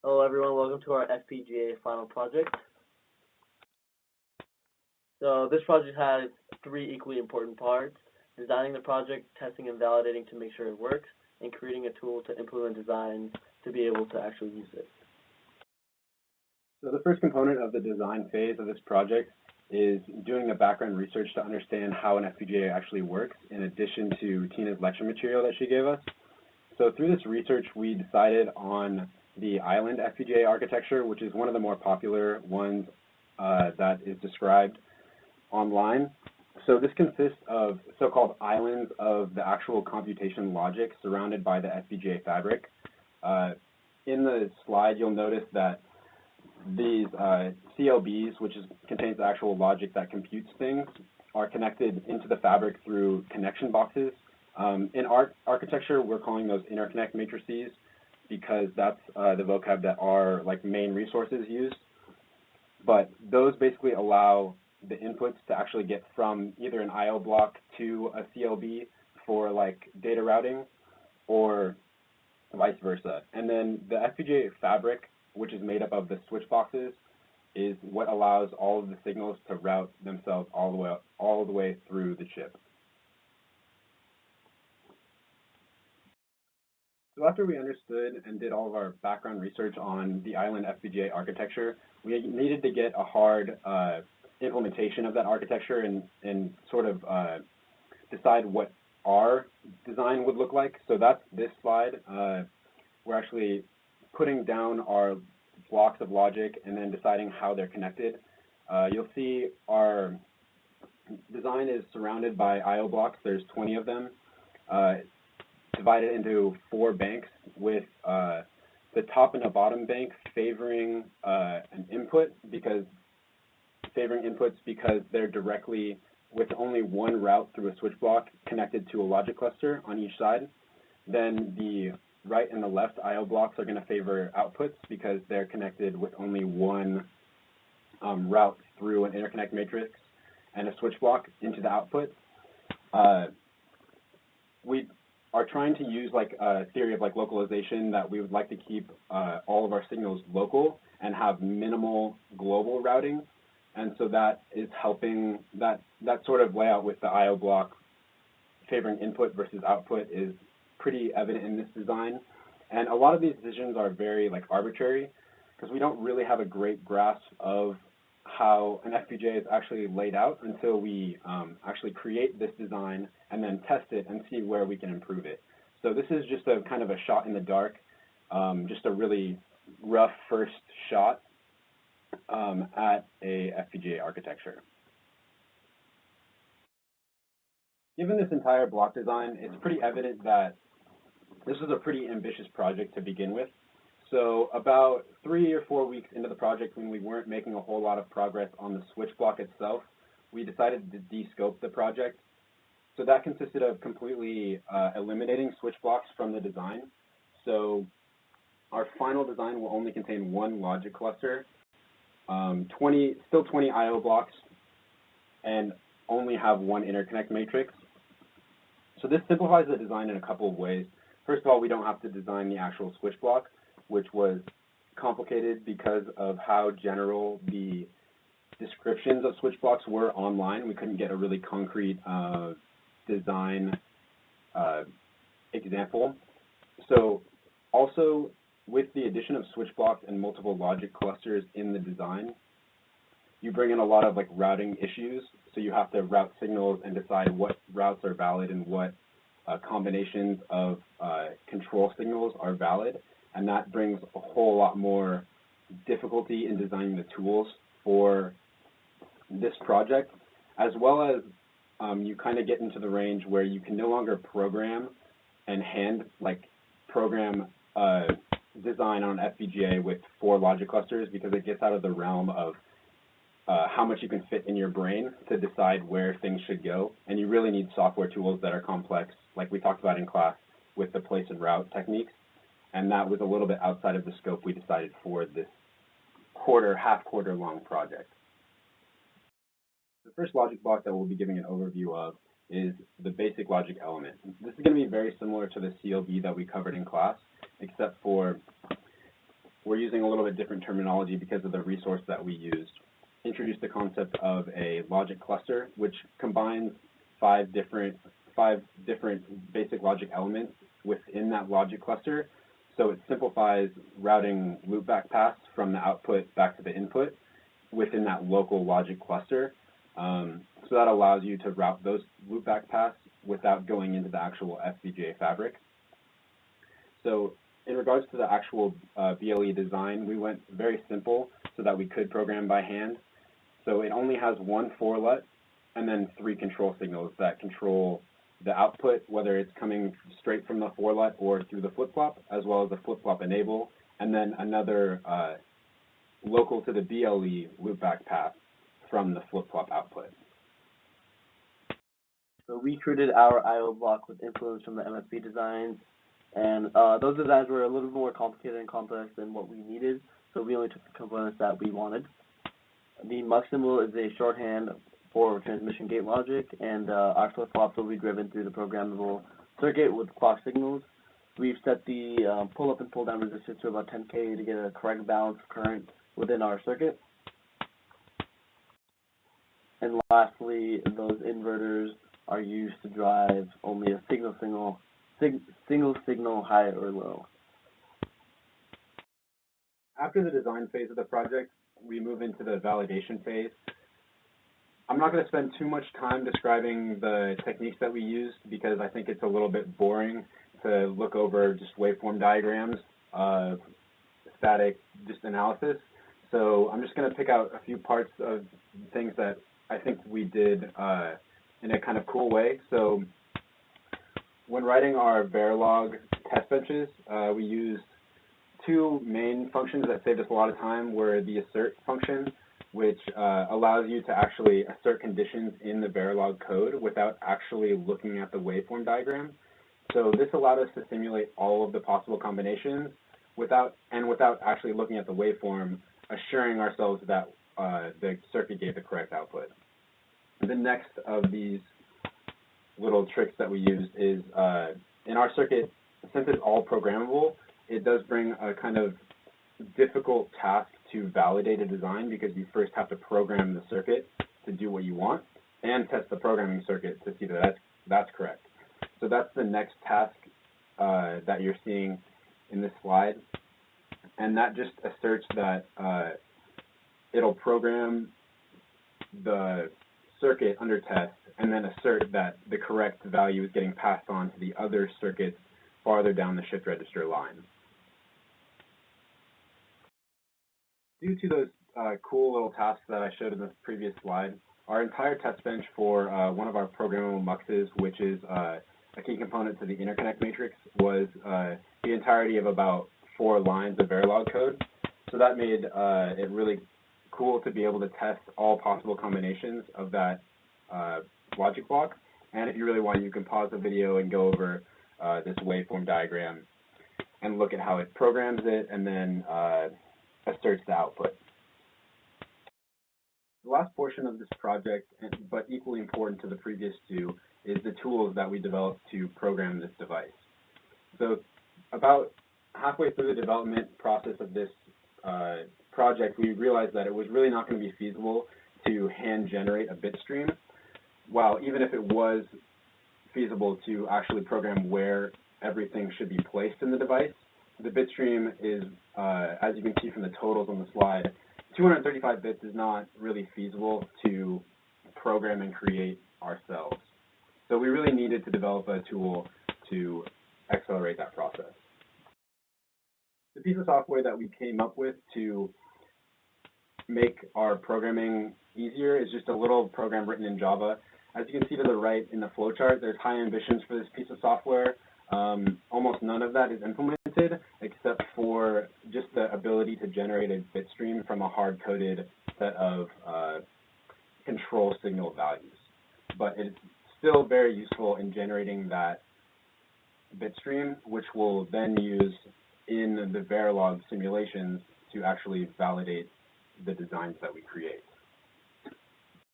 Hello everyone, welcome to our FPGA final project. So this project has three equally important parts: designing the project, testing and validating to make sure it works, and creating a tool to implement designs to be able to actually use it. So the first component of the design phase of this project is doing the background research to understand how an FPGA actually works, in addition to Tina's lecture material that she gave us. So through this research, we decided on the island FPGA architecture, which is one of the more popular ones that is described online. So this consists of so-called islands of the actual computation logic surrounded by the FPGA fabric. In the slide, you'll notice that these CLBs, which contains the actual logic that computes things, are connected into the fabric through connection boxes. In our architecture, we're calling those interconnect matrices because that's the vocab that our main resources use. But those basically allow the inputs to actually get from either an I/O block to a CLB for data routing, or vice versa. And then the FPGA fabric, which is made up of the switch boxes, is what allows all of the signals to route themselves all the way through the chip. So after we understood and did all of our background research on the island FPGA architecture, we needed to get a hard implementation of that architecture and sort of decide what our design would look like. So that's this slide. We're actually putting down our blocks of logic and then deciding how they're connected. You'll see our design is surrounded by I/O blocks. There's 20 of them, divided into 4 banks, with the top and the bottom bank favoring inputs because they're directly with only one route through a switch block connected to a logic cluster on each side. Then the right and the left I/O blocks are going to favor outputs because they're connected with only one route through an interconnect matrix and a switch block into the output. We are trying to use a theory of localization, that we would like to keep all of our signals local and have minimal global routing. And so that is helping, that sort of layout with the I/O block favoring input versus output is pretty evident in this design. And a lot of these decisions are very arbitrary, because we don't really have a great grasp of how an FPGA is actually laid out until we actually create this design and then test it and see where we can improve it. So this is just a kind of a shot in the dark, just a really rough first shot at a FPGA architecture. Given this entire block design, it's pretty evident that this was a pretty ambitious project to begin with. So about 3 or 4 weeks into the project, when we weren't making a whole lot of progress on the switch block itself, we decided to de-scope the project. So that consisted of completely eliminating switch blocks from the design. So our final design will only contain one logic cluster, still 20 I/O blocks, and only have one interconnect matrix. So this simplifies the design in a couple of ways. First of all, we don't have to design the actual switch block, which was complicated because of how general the descriptions of switch blocks were online. We couldn't get a really concrete design example. So also, with the addition of switch blocks and multiple logic clusters in the design, you bring in a lot of routing issues. So you have to route signals and decide what routes are valid and what combinations of control signals are valid. And that brings a whole lot more difficulty in designing the tools for this project, as well as you kind of get into the range where you can no longer program and program design on an FPGA with 4 logic clusters, because it gets out of the realm of how much you can fit in your brain to decide where things should go. And you really need software tools that are complex, like we talked about in class with the place and route techniques. And that was a little bit outside of the scope we decided for this half-quarter long project. The first logic block that we'll be giving an overview of is the basic logic element. This is going to be very similar to the CLB that we covered in class, except for we're using a little bit different terminology because of the resource that we used. Introduced the concept of a logic cluster, which combines five different basic logic elements within that logic cluster. So it simplifies routing loopback paths from the output back to the input within that local logic cluster. So that allows you to route those loopback paths without going into the actual FPGA fabric. So in regards to the actual BLE design, we went very simple so that we could program by hand. So it only has one for LUT and then 3 control signals that control the output, whether it's coming straight from the for LUT or through the flip-flop, as well as the flip-flop enable, and then another local to the BLE loopback path from the flip-flop output. So we created our I/O block with influence from the MSP designs, and those designs were a little more complicated and complex than what we needed, so we only took the components that we wanted. The mux symbol is a shorthand for transmission gate logic, and our flip-flops will be driven through the programmable circuit with clock signals. We've set the pull-up and pull-down resistors to about 10K to get a correct balance of current within our circuit. And lastly, those inverters are used to drive only a single signal high or low. After the design phase of the project, we move into the validation phase. I'm not going to spend too much time describing the techniques that we used because I think it's a little bit boring to look over just waveform diagrams of static just analysis. So I'm just going to pick out a few parts of things that I think we did in a kind of cool way. So when writing our Verilog test benches, we used 2 main functions that saved us a lot of time were the assert function, which allows you to actually assert conditions in the Verilog code without actually looking at the waveform diagram. So this allowed us to simulate all of the possible combinations without actually looking at the waveform, assuring ourselves that the circuit gave the correct output. The next of these little tricks that we used is in our circuit, since it's all programmable, it does bring a kind of difficult task to validate a design because you first have to program the circuit to do what you want and test the programming circuit to see that that's correct. So that's the next task that you're seeing in this slide, and that just asserts that it'll program the circuit under test and then assert that the correct value is getting passed on to the other circuits farther down the shift register line. Due to those cool little tasks that I showed in the previous slide, our entire test bench for one of our programmable muxes, which is a key component to the interconnect matrix, was the entirety of about 4 lines of Verilog code. So that made it really cool to be able to test all possible combinations of that logic block. And if you really want, you can pause the video and go over this waveform diagram and look at how it programs it and then asserts the output. The last portion of this project, but equally important to the previous 2, is the tools that we developed to program this device. So about halfway through the development process of this project, we realized that it was really not going to be feasible to hand generate a bit stream, while even if it was feasible to actually program where everything should be placed in the device, the bit stream is, as you can see from the totals on the slide, 235 bits is not really feasible to program and create ourselves. So we really needed to develop a tool to accelerate that process. The piece of software that we came up with to make our programming easier is just a little program written in Java. As you can see to the right in the flowchart, there's high ambitions for this piece of software. Almost none of that is implemented except for just the ability to generate a bit stream from a hard-coded set of control signal values. But it's still very useful in generating that bit stream, which we'll then use in the Verilog simulations to actually validate the designs that we create.